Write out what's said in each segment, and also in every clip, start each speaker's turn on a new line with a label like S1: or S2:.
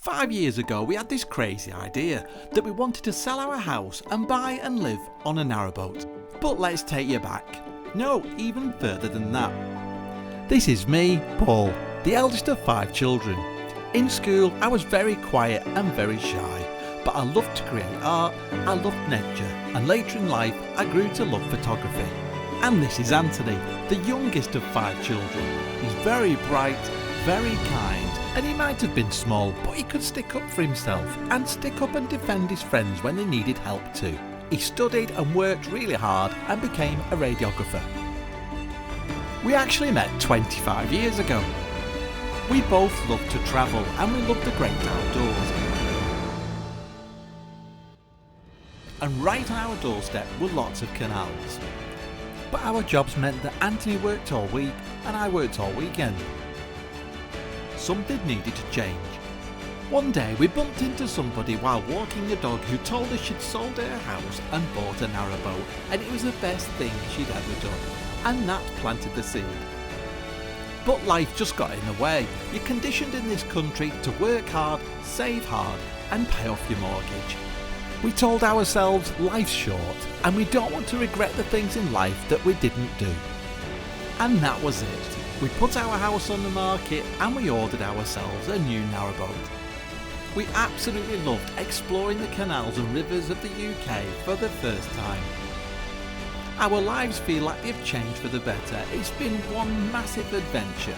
S1: 5 years ago we had this crazy idea that we wanted to sell our house and buy and live on a narrowboat. But let's take you back. No, even further than that. This is me, Paul, the eldest of 5 children. In school I was very quiet and very shy, but I loved to create art, I loved nature, and later in life I grew to love photography. And this is Anthony, the youngest of 5 children. He's very bright, very kind, and he might have been small, but he could stick up for himself and stick up and defend his friends when they needed help too. He studied and worked really hard and became a radiographer. We actually met 25 years ago. We both loved to travel and we loved the great outdoors. And right on our doorstep were lots of canals. But our jobs meant that Anthony worked all week and I worked all weekend. Something needed to change. One day we bumped into somebody while walking the dog who told us she'd sold her house and bought a narrowboat, and it was the best thing she'd ever done, and that planted the seed. But life just got in the way. You're conditioned in this country to work hard, save hard and pay off your mortgage. We told ourselves life's short and we don't want to regret the things in life that we didn't do. And that was it. We put our house on the market and we ordered ourselves a new narrowboat. We absolutely loved exploring the canals and rivers of the UK for the first time. Our lives feel like they've changed for the better. It's been one massive adventure.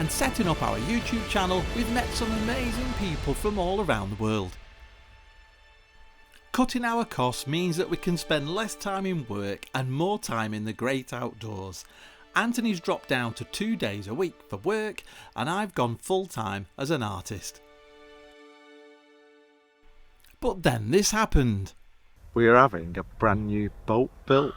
S1: And setting up our YouTube channel, we've met some amazing people from all around the world. Cutting our costs means that we can spend less time in work and more time in the great outdoors. Anthony's dropped down to 2 days a week for work and I've gone full time as an artist. But then this happened.
S2: We are having a brand new boat built.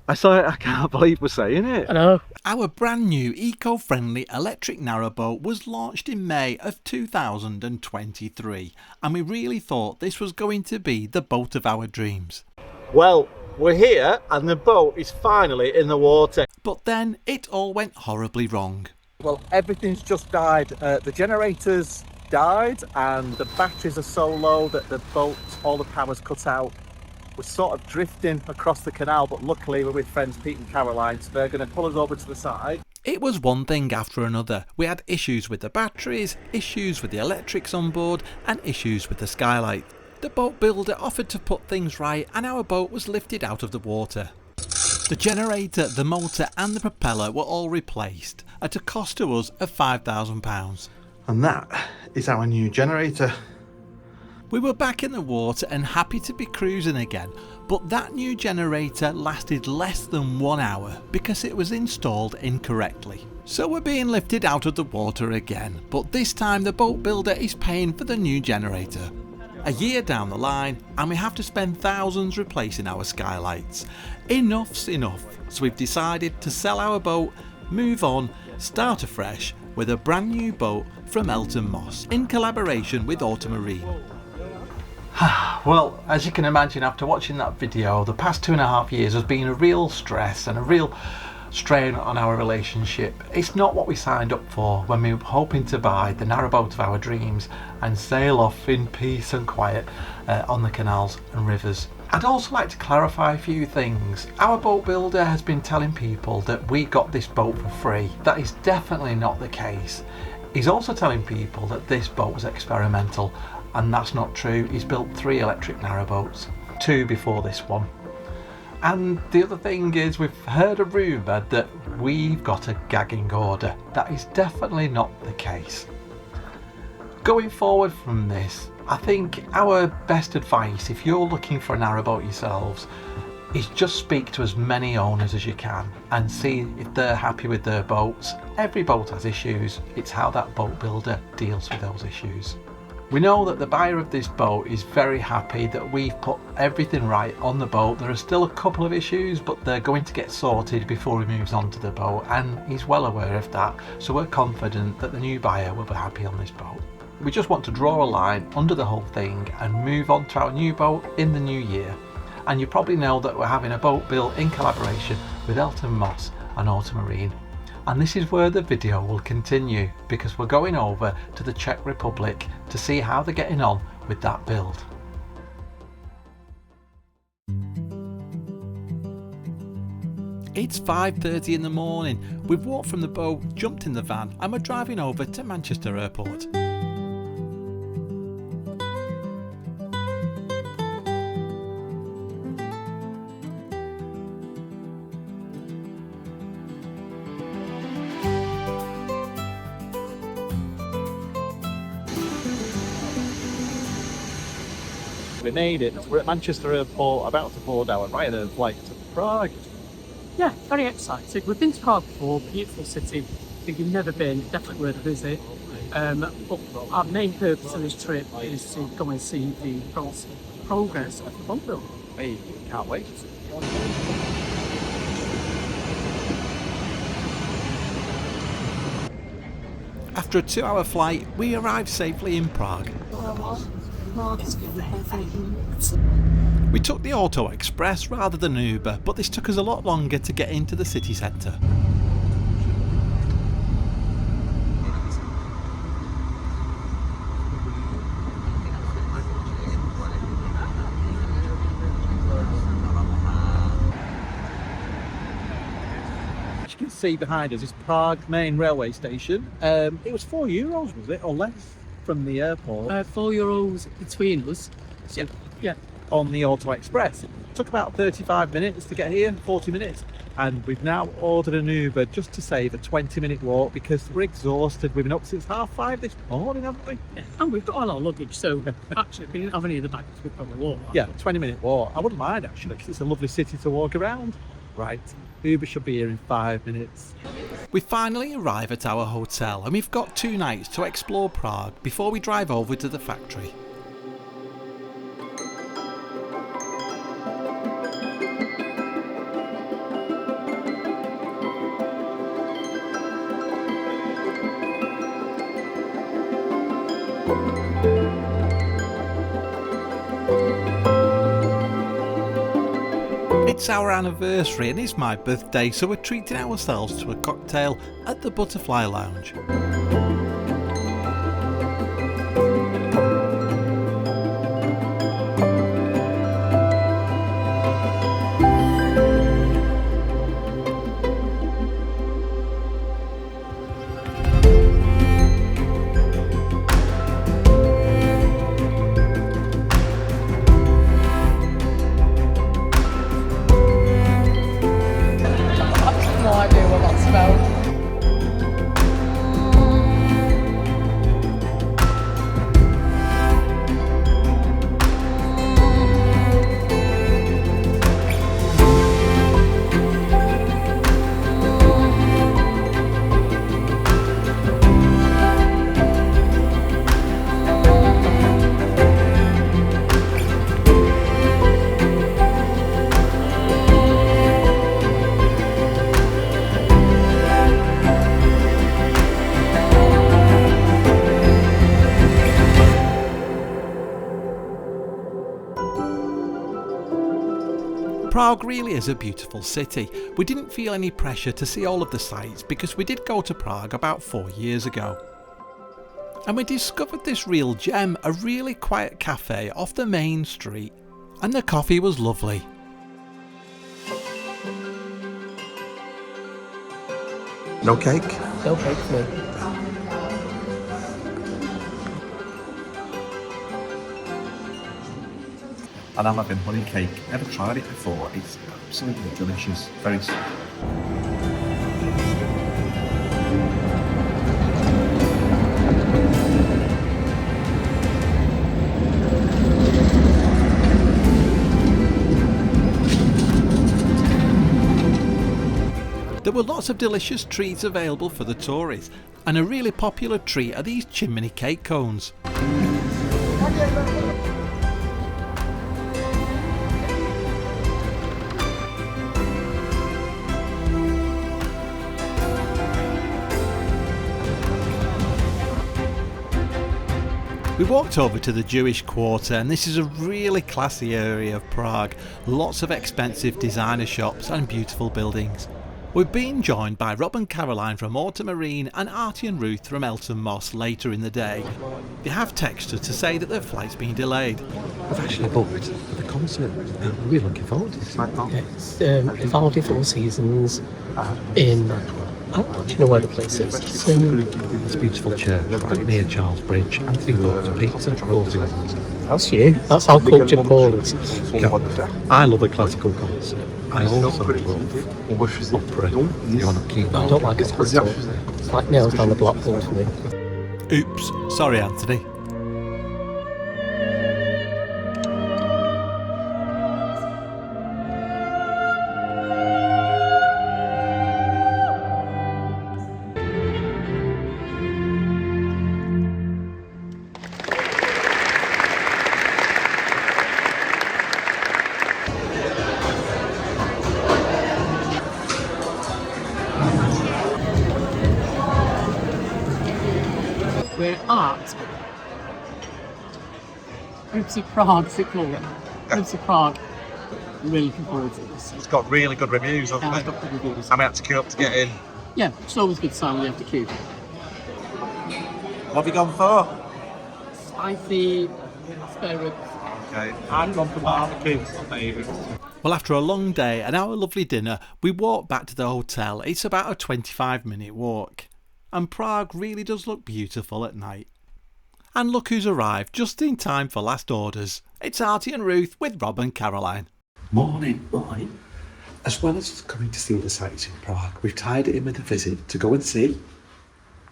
S2: I can't believe we're saying it.
S3: I know.
S1: Our brand new eco-friendly electric narrowboat was launched in May of 2023 and we really thought this was going to be the boat of our dreams.
S2: Well, we're here and the boat is finally in the water.
S1: But then it all went horribly wrong.
S2: Well, everything's just died. The generators died and the batteries are so low that the boat, all the power's cut out. We're sort of drifting across the canal, but luckily we're with friends Pete and Caroline, so they're going to pull us over to the side.
S1: It was one thing after another. We had issues with the batteries, issues with the electrics on board and issues with the skylight. The boat builder offered to put things right and our boat was lifted out of the water. The generator, the motor and the propeller were all replaced at a cost to us of £5,000.
S2: And that is our new generator.
S1: We were back in the water and happy to be cruising again, but that new generator lasted less than 1 hour because it was installed incorrectly. So we're being lifted out of the water again, but this time the boat builder is paying for the new generator. A year down the line and we have to spend thousands replacing our skylights. Enough's enough, so we've decided to sell our boat, move on, start afresh with a brand new boat from Elton Moss in collaboration with Ortomarine.
S3: Well, as you can imagine, after watching that video, the past 2.5 years has been a real stress and a real strain on our relationship. It's not what we signed up for when we were hoping to buy the narrowboat of our dreams and sail off in peace and quiet on the canals and rivers. I'd also like to clarify a few things. Our boat builder has been telling people that we got this boat for free. That is definitely not the case. He's also telling people that this boat was experimental, and that's not true. He's built 3 electric narrowboats, 2 before this one. And the other thing is, we've heard a rumour that we've got a gagging order. That is definitely not the case. Going forward from this, I think our best advice, if you're looking for a narrowboat yourselves, is just speak to as many owners as you can and see if they're happy with their boats. Every boat has issues. It's how that boat builder deals with those issues. We know that the buyer of this boat is very happy that we've put everything right on the boat. There are still a couple of issues, but they're going to get sorted before he moves on to the boat, and he's well aware of that, so we're confident that the new buyer will be happy on this boat. We just want to draw a line under the whole thing and move on to our new boat in the new year. And you probably know that we're having a boat built in collaboration with Elton Moss and Ortomarine. And this is where the video will continue, because we're going over to the Czech Republic to see how they're getting on with that build.
S1: It's 5:30 in the morning. We've walked from the boat, jumped in the van, and we're driving over to Manchester Airport.
S2: We made it. We're at Manchester Airport, about to board our Ryanair flight to Prague.
S4: Yeah, very excited. We've been to Prague before, beautiful city. If you've never been, definitely worth a visit. But our main purpose of this trip is to go and see the progress of the boat build.
S2: Hey, can't wait.
S1: After a 2-hour flight, we arrived safely in Prague. We took the Auto Express rather than Uber, but this took us a lot longer to get into the city centre.
S2: As you can see behind us is Prague main railway station. It was €4, was it, or less, from the airport?
S4: €4 between us. So, yeah.
S2: On the Auto Express. It took about 35 minutes to get here, 40 minutes. And we've now ordered an Uber just to save a 20-minute walk because we're exhausted. We've been up since 5:30 this morning, haven't we?
S4: Yeah. And we've got all our luggage, so actually if we didn't have any of the bags, we'd probably walk.
S2: Yeah, 20-minute walk. I wouldn't mind actually because it's a lovely city to walk around. Right, Uber should be here in 5 minutes.
S1: We finally arrive at our hotel and we've got 2 nights to explore Prague before we drive over to the factory. It's our anniversary and it's my birthday, so we're treating ourselves to a cocktail at the Butterfly Lounge. Prague really is a beautiful city. We didn't feel any pressure to see all of the sights because we did go to Prague about 4 years ago. And we discovered this real gem, a really quiet cafe off the main street. And the coffee was lovely.
S2: No cake?
S4: No cake for me.
S2: And I'm having honey cake. Never tried it before. It's absolutely delicious. Very sweet.
S1: There were lots of delicious treats available for the tourists, and a really popular treat are these chimney cake cones. We walked over to the Jewish quarter, and this is a really classy area of Prague. Lots of expensive designer shops and beautiful buildings. We're being joined by Rob and Caroline from Ortomarine and Artie and Ruth from Elton Moss later in the day. They have texted to say that their flight's been delayed.
S5: I've actually booked for the concert. I'm really looking forward to this.
S6: It's 44 seasons in... do you know where the place is?
S5: It's a beautiful church right near Charles Bridge. Anthony loves pizza.
S6: That's you. That's how cultured Paul is.
S5: I love a classical concert. I also love opera. You're not keen.
S6: I don't like a concert. It's like nails down the blackboard for me.
S1: Oops, sorry Anthony.
S4: We're at Groups of Prague, is it called? Groups of Prague. I'm really looking forward to this.
S2: It's got really good reviews, hasn't
S4: Yeah,
S2: it?
S4: I've got the reviews.
S2: I might have to queue up to get in.
S4: Yeah, it's always a good sign when you have to queue.
S2: What have you gone for?
S4: Spicy spare ribs.
S2: Okay, I've gone for barbecue. It's my favourite.
S1: Well, after a long day and our lovely dinner, we walked back to the hotel. It's about a 25-minute walk. And Prague really does look beautiful at night. And look who's arrived just in time for last orders. It's Artie and Ruth with Rob and Caroline.
S5: Morning. As well as coming to see the sights in Prague, we've tied it in with a visit to go and see.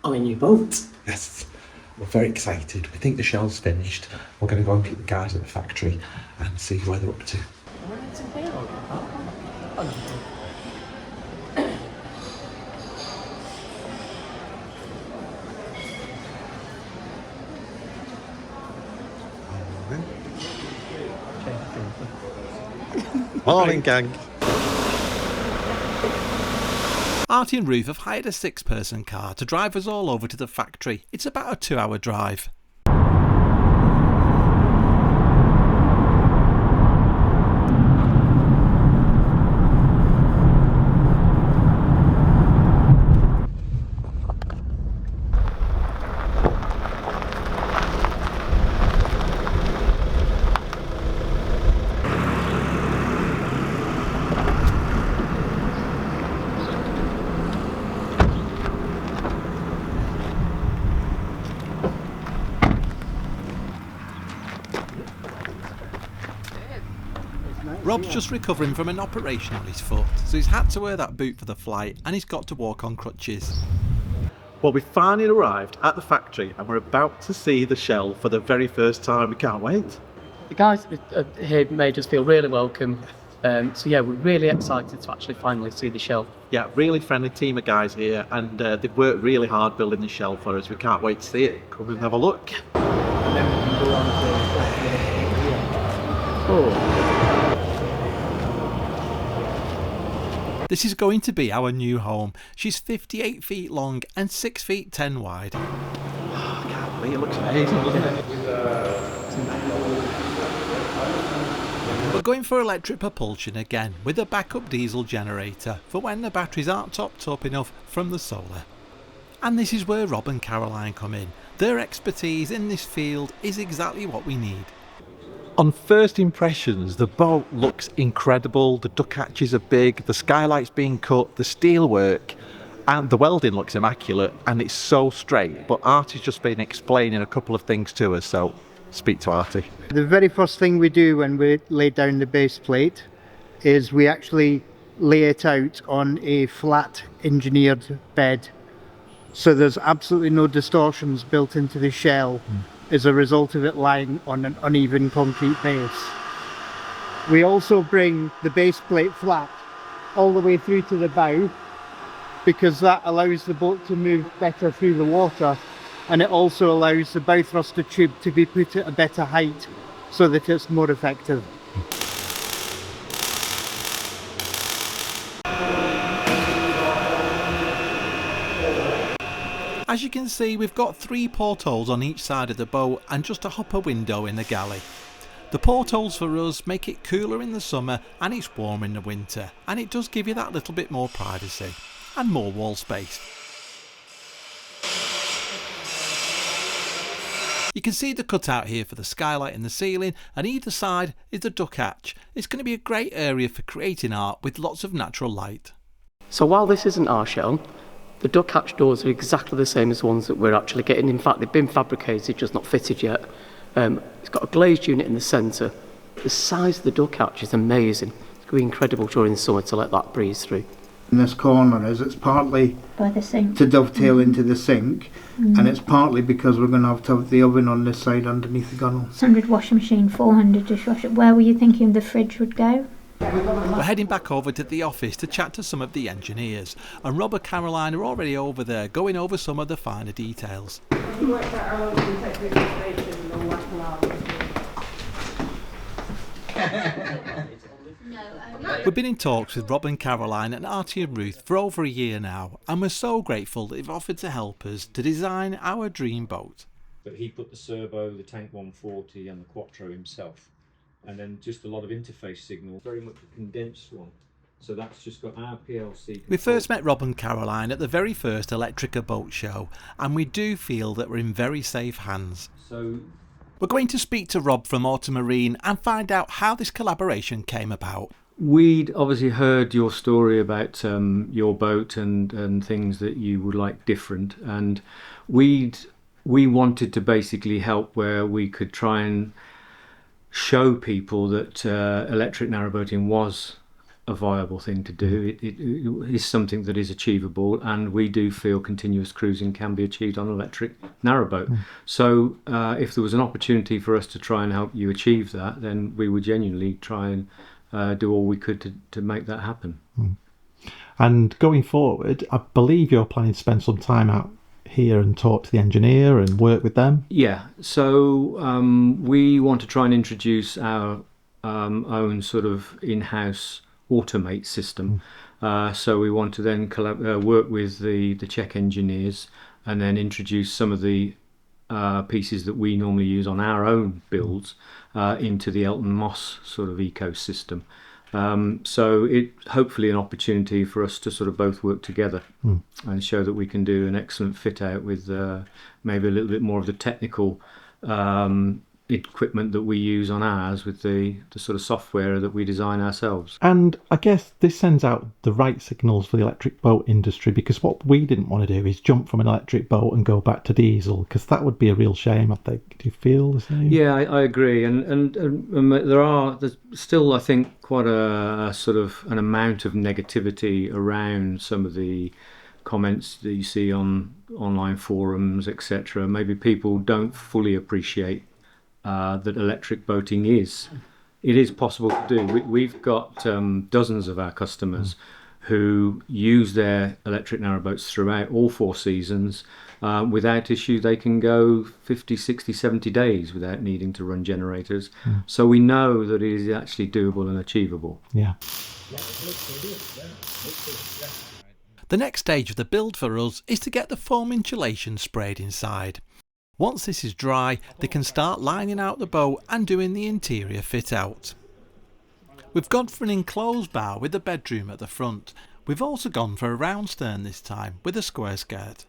S6: On a new boat.
S5: Yes, we're very excited. We think the shell's finished. We're going to go and meet the guys at the factory and see where they're up to.
S2: Morning, gang.
S1: Artie and Ruth have hired a 6-person car to drive us all over to the factory. It's about a 2-hour drive. Rob's just recovering from an operation on his foot, so he's had to wear that boot for the flight and he's got to walk on crutches.
S2: Well, we finally arrived at the factory and we're about to see the shell for the very first time. We can't wait.
S4: The guys here made us feel really welcome. So yeah, we're really excited to actually finally see the shell.
S2: Yeah, really friendly team of guys here, and they've worked really hard building the shell for us. We can't wait to see it. Come and have a look.
S1: This is going to be our new home. She's 58 feet long and 6 feet 10 wide.
S2: I can't believe it. Looks amazing, doesn't it?
S1: We're going for electric propulsion again with a backup diesel generator for when the batteries aren't topped up enough from the solar. And this is where Rob and Caroline come in. Their expertise in this field is exactly what we need.
S2: On first impressions, the boat looks incredible. The duck hatches are big, the skylight's being cut, the steel work, and the welding looks immaculate, and it's so straight. But Artie's just been explaining a couple of things to us, so speak to Artie.
S7: The very first thing we do when we lay down the base plate is we actually lay it out on a flat engineered bed. So there's absolutely no distortions built into the shell as a result of it lying on an uneven concrete base. We also bring the base plate flat all the way through to the bow because that allows the boat to move better through the water, and it also allows the bow thruster tube to be put at a better height so that it's more effective.
S1: As you can see, we've got 3 portholes on each side of the boat and just a hopper window in the galley. The portholes for us make it cooler in the summer and it's warm in the winter, and it does give you that little bit more privacy and more wall space. You can see the cutout here for the skylight in the ceiling, and either side is the duck hatch. It's going to be a great area for creating art with lots of natural light.
S6: So while this isn't our shell, the duck hatch doors are exactly the same as the ones that we're actually getting. In fact, they've been fabricated, just not fitted yet. It's got a glazed unit in the centre. The size of the duck hatch is amazing. It's going to be incredible during the summer to let that breeze through.
S7: In this corner is it's partly
S8: by the sink
S7: to dovetail into the sink, and it's partly because we're going to have the oven on this side underneath the gunnel.
S8: 600 washing machine, 400 dishwasher. Where were you thinking the fridge would go?
S1: We're heading back over to the office to chat to some of the engineers, and Rob and Caroline are already over there going over some of the finer details. We've been in talks with Rob and Caroline and Artie and Ruth for over a year now, and we're so grateful that they've offered to help us to design our dream boat.
S9: But he put the servo, the Tank 140 and the Quattro himself, and then just a lot of interface signal, very much a condensed one. So that's just got our PLC.
S1: We first met Rob and Caroline at the very first Electrica boat show, and we do feel that we're in very safe hands.
S9: So
S1: we're going to speak to Rob from Ortomarine and find out how this collaboration came about.
S9: We'd obviously heard your story about your boat and things that you would like different, and we wanted to basically help where we could try and show people that electric narrowboating was a viable thing to do. It is something that is achievable, and we do feel continuous cruising can be achieved on an electric narrowboat. So if there was an opportunity for us to try and help you achieve that, then we would genuinely try and do all we could to make that happen.
S3: And going forward, I believe you're planning to spend some time out here and talk to the engineer and work with them.
S9: Yeah, so we want to try and introduce our own sort of in-house automate system. So we want to then work with the Czech engineers and then introduce some of the pieces that we normally use on our own builds into the Elton Moss sort of ecosystem. So it hopefully an opportunity for us to sort of both work together and show that we can do an excellent fit out with maybe a little bit more of the technical equipment that we use on ours with the sort of software that we design ourselves.
S3: And I guess this sends out the right signals for the electric boat industry, because what we didn't want to do is jump from an electric boat and go back to diesel, because that would be a real shame, I think. Do you feel the same?
S9: Yeah, I agree, and there's still, I think, quite a sort of an amount of negativity around some of the comments that you see on online forums, etc. Maybe people don't fully appreciate that electric boating is possible to do. We've got dozens of our customers who use their electric narrowboats throughout all 4 seasons without issue. They can go 50, 60, 70 days without needing to run generators. So we know that it is actually doable and achievable.
S3: Yeah.
S1: The next stage of the build for us is to get the foam insulation sprayed inside. Once this is dry, they can start lining out the boat and doing the interior fit out. We've gone for an enclosed bar with a bedroom at the front. We've also gone for a round stern this time with a square skirt.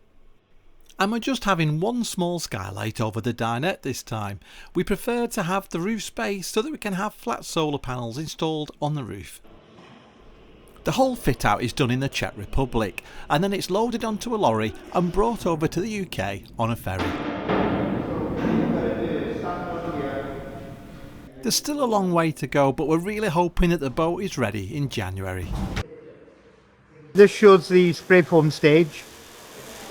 S1: And we're just having one small skylight over the dinette this time. We prefer to have the roof space so that we can have flat solar panels installed on the roof. The whole fit out is done in the Czech Republic, and then it's loaded onto a lorry and brought over to the UK on a ferry. There's still a long way to go, but we're really hoping that the boat is ready in January.
S7: This shows the spray foam stage.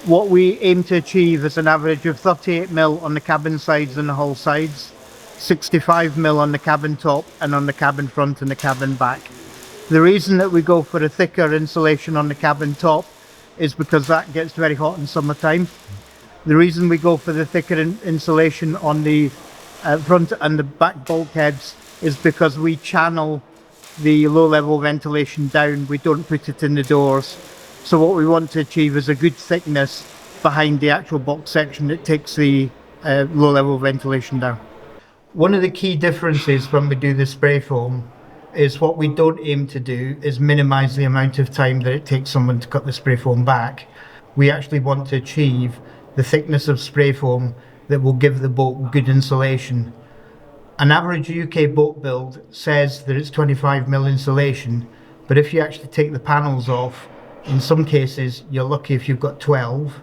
S7: What we aim to achieve is an average of 38mm on the cabin sides and the hull sides, 65mm on the cabin top and on the cabin front and the cabin back. The reason that we go for a thicker insulation on the cabin top is because that gets very hot in summertime. The reason we go for the thicker insulation on the front and the back bulkheads is because we channel the low level ventilation down. We don't put it in the doors. So what we want to achieve is a good thickness behind the actual box section that takes the low level ventilation down. One of the key differences when we do the spray foam is what we don't aim to do is minimise the amount of time that it takes someone to cut the spray foam back. We actually want to achieve the thickness of spray foam that will give the boat good insulation. An average UK boat build says that it's 25mm insulation, but if you actually take the panels off, in some cases you're lucky if you've got 12,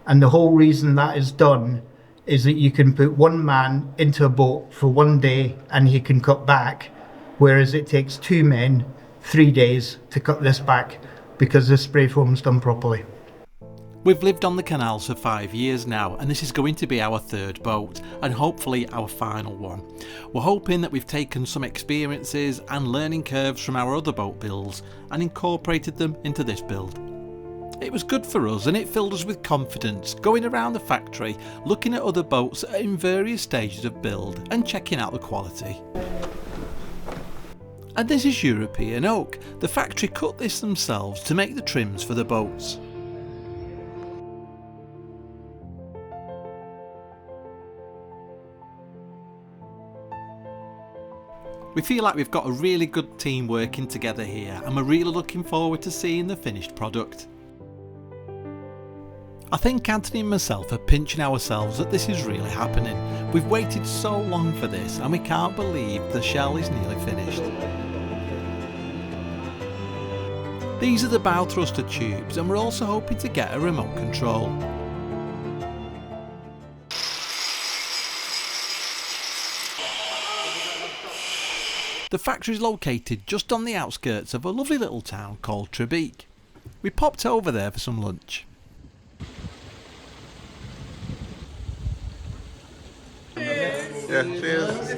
S7: and the whole reason that is done is that you can put one man into a boat for one day and he can cut back, whereas it takes 2 men 3 days to cut this back because the spray foam's done properly.
S1: We've lived on the canals for 5 years now, and this is going to be our third boat and hopefully our final one. We're hoping that we've taken some experiences and learning curves from our other boat builds and incorporated them into this build. It was good for us and it filled us with confidence going around the factory looking at other boats in various stages of build and checking out the quality. And this is European oak. The factory cut this themselves to make the trims for the boats. We feel like we've got a really good team working together here and we're really looking forward to seeing the finished product. I think Anthony and myself are pinching ourselves that this is really happening. We've waited so long for this and we can't believe the shell is nearly finished. These are the bow thruster tubes and we're also hoping to get a remote control. The factory is located just on the outskirts of a lovely little town called Prague. We popped over there for some lunch.
S2: Yeah, cheers.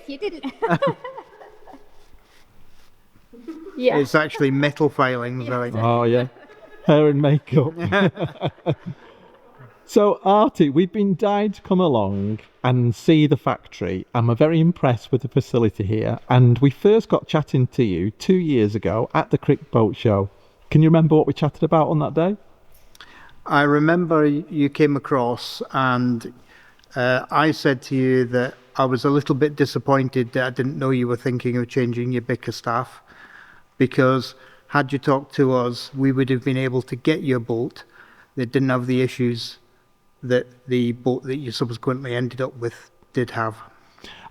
S8: You didn't. Yeah.
S7: It's actually metal filings, I think.
S3: Oh yeah, hair and makeup. So Artie, we've been dying to come along and see the factory and we're very impressed with the facility here, and we first got chatting to you 2 years ago at the Crick Boat Show. Can you remember what we chatted about on that day?
S7: I remember you came across and I said to you that I was a little bit disappointed that I didn't know you were thinking of changing your bicker staff, because had you talked to us, we would have been able to get your boat that didn't have the issues that the boat that you subsequently ended up with did have.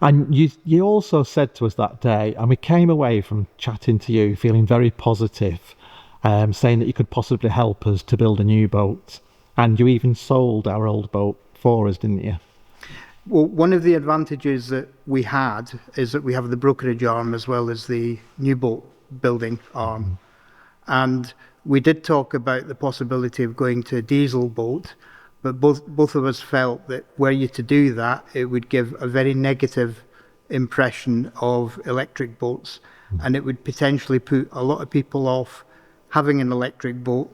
S3: And you also said to us that day, and we came away from chatting to you feeling very positive, saying that you could possibly help us to build a new boat, and you even sold our old boat for us, didn't you?
S7: Well, one of the advantages that we had is that we have the brokerage arm as well as the new boat building arm. And we did talk about the possibility of going to a diesel boat, but both of us felt that were you to do that, it would give a very negative impression of electric boats, and it would potentially put a lot of people off having an electric boat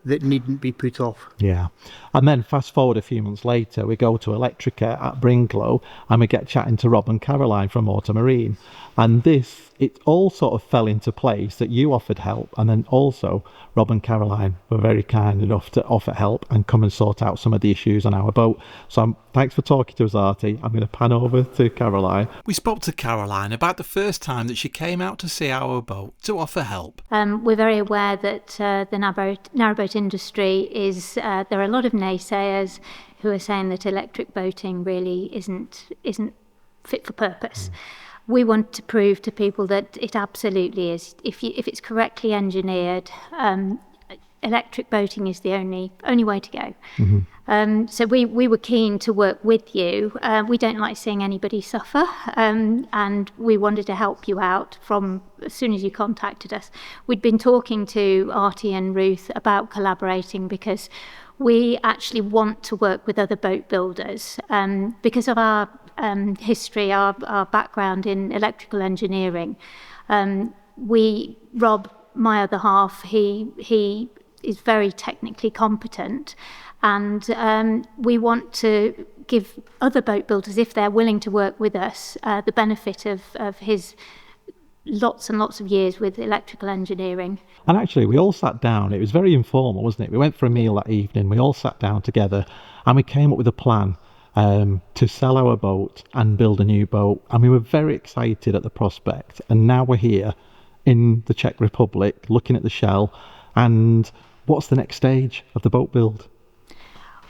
S7: that needn't be put off.
S3: Yeah. And then fast forward a few months later, we go to Electrica at Brinklow and we get chatting to Rob and Caroline from Ortomarine. And it all sort of fell into place that you offered help, and then also Rob and Caroline were very kind enough to offer help and come and sort out some of the issues on our boat. So thanks for talking to us, Artie. I'm going to pan over to Caroline.
S1: We spoke to Caroline about the first time that she came out to see our boat to offer help.
S8: We're very aware that the narrowboat industry is, there are a lot of naysayers who are saying that electric boating really isn't fit for purpose. We want to prove to people that it absolutely is. If it's correctly engineered, electric boating is the only way to go. So we were keen to work with you. We don't like seeing anybody suffer, and we wanted to help you out from as soon as you contacted us. We'd been talking to Artie and Ruth about collaborating because we actually want to work with other boat builders because of our history, our background in electrical engineering. Rob, my other half, he is very technically competent, and we want to give other boat builders, if they're willing to work with us, the benefit of his lots and lots of years with electrical engineering.
S3: And actually, we all sat down. It was very informal, wasn't it? We went for a meal that evening. We all sat down together and we came up with a plan to sell our boat and build a new boat. And we were very excited at the prospect. And now we're here in the Czech Republic looking at the shell. And what's the next stage of the boat build?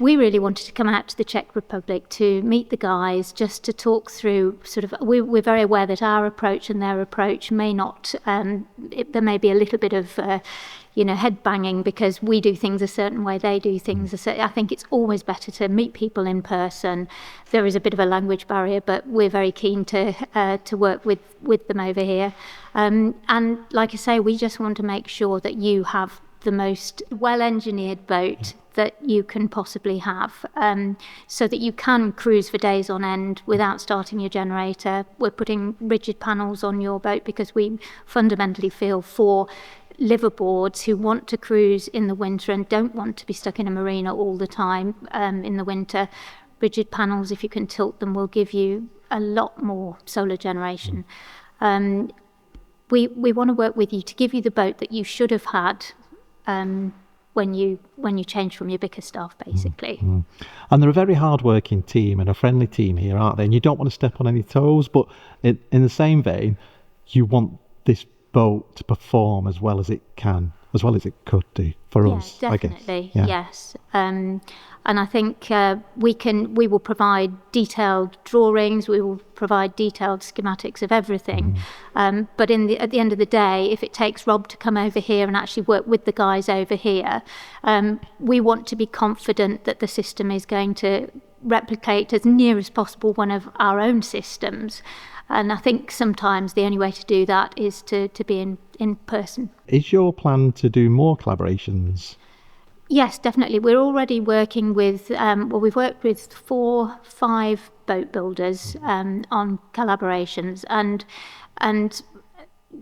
S8: We really wanted to come out to the Czech Republic to meet the guys, just to talk through we're very aware that our approach and their approach may not, there may be a little bit of, head banging because we do things a certain way, they do things a certain. I think it's always better to meet people in person. There is a bit of a language barrier, but we're very keen to work with them over here. And like I say, we just want to make sure that you have the most well-engineered boat that you can possibly have, so that you can cruise for days on end without starting your generator. We're putting rigid panels on your boat because we fundamentally feel for liveaboards who want to cruise in the winter and don't want to be stuck in a marina all the time in the winter. Rigid panels, if you can tilt them, will give you a lot more solar generation. We want to work with you to give you the boat that you should have had when you change from your Bickerstaff, basically.
S3: And they're a very hard-working team and a friendly team here, aren't they? And you don't want to step on any toes, but in the same vein, you want this boat to perform as well as it can, as well as it could do for us,
S8: definitely,
S3: I guess.
S8: Yes. And I think we will provide detailed drawings, we will provide detailed schematics of everything. But at the end of the day, if it takes Rob to come over here and actually work with the guys over here, we want to be confident that the system is going to replicate as near as possible one of our own systems. And I think sometimes the only way to do that is to be in person.
S3: Is your plan to do more collaborations?
S8: Yes, definitely. We're already working with, we've worked with 4-5 boat builders on collaborations, and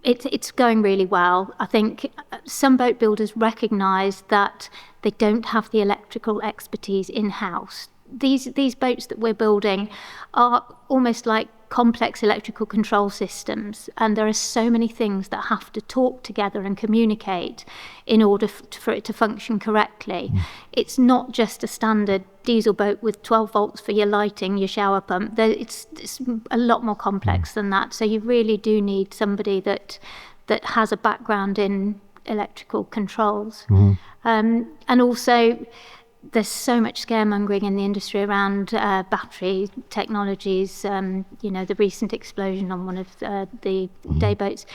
S8: it's going really well. I think some boat builders recognise that they don't have the electrical expertise in-house. These boats that we're building are almost like complex electrical control systems, and there are so many things that have to talk together and communicate in order for it to function correctly. It's not just a standard diesel boat with 12 volts for your lighting, your shower pump. It's a lot more complex than that, so you really do need somebody that has a background in electrical controls. And also there's so much scaremongering in the industry around battery technologies, the recent explosion on one of the day boats.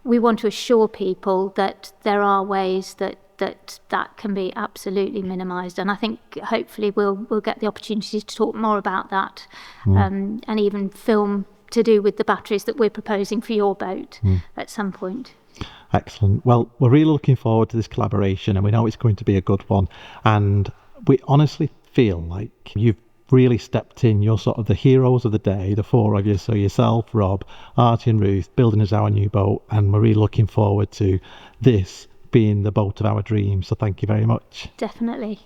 S8: We want to assure people that there are ways that can be absolutely minimised, and I think hopefully we'll get the opportunity to talk more about that, and even film to do with the batteries that we're proposing for your boat at some point.
S3: Excellent. Well, we're really looking forward to this collaboration, and we know it's going to be a good one, and we honestly feel like you've really stepped in. You're sort of the heroes of the day, the four of you. So yourself, Rob, Artie and Ruth, building us our new boat, and we're really looking forward to this being the boat of our dreams. So thank you very much.
S8: Definitely.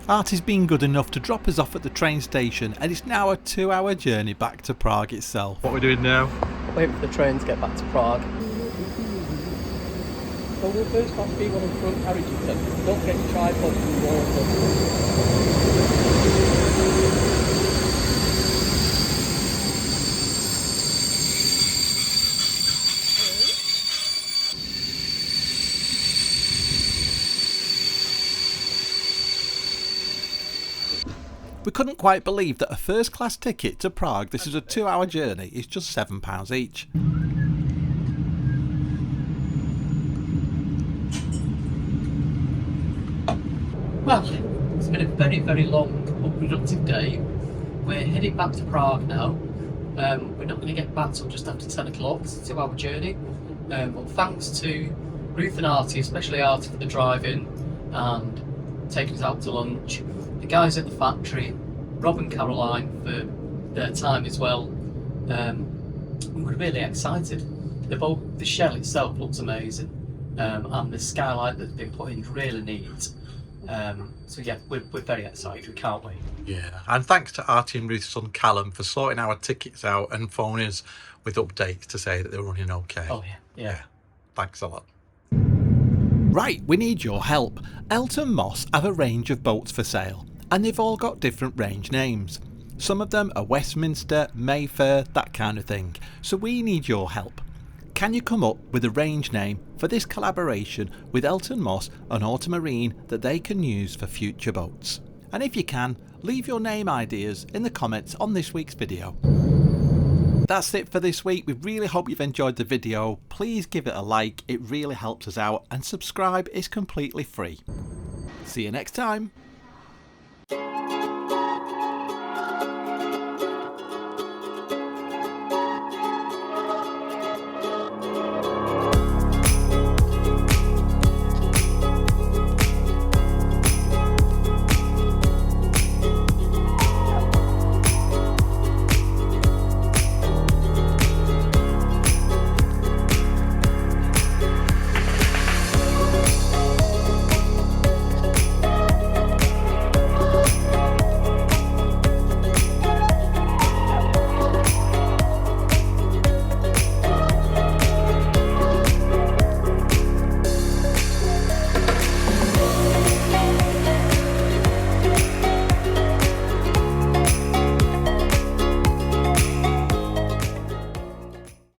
S1: Artie's been good enough to drop us off at the train station, and it's now a 2-hour journey back to Prague itself.
S6: What we're doing now? Waiting for the train to get back to Prague. Well, we'll first class be one of the front carriages, then. Don't get your tripod from the water.
S1: We couldn't quite believe that a first class ticket to Prague, this is a 2-hour journey, is just £7 each.
S6: Well, it's been a very, very long, unproductive day. We're heading back to Prague now. We're not going to get back till just after 10 o'clock. It's a 2-hour journey. But thanks to Ruth and Artie, especially Artie for the driving and taking us out to lunch. The guys at the factory, Rob and Caroline for their time as well. We were really excited. The shell itself looks amazing, and the skylight that's been put in is really neat. So yeah, we're very excited, we can't wait.
S1: Yeah, and thanks to Artie and Ruth's son Callum for sorting our tickets out and phoning us with updates to say that they were running okay.
S6: Oh yeah.
S5: Yeah, thanks a lot.
S1: Right, we need your help. Elton Moss have a range of boats for sale, and they've all got different range names. Some of them are Westminster, Mayfair, that kind of thing. So we need your help. Can you come up with a range name for this collaboration with Elton Moss and Ortomarine that they can use for future boats? And if you can, leave your name ideas in the comments on this week's video. That's it for this week. We really hope you've enjoyed the video. Please give it a like, it really helps us out, and subscribe is completely free. See you next time.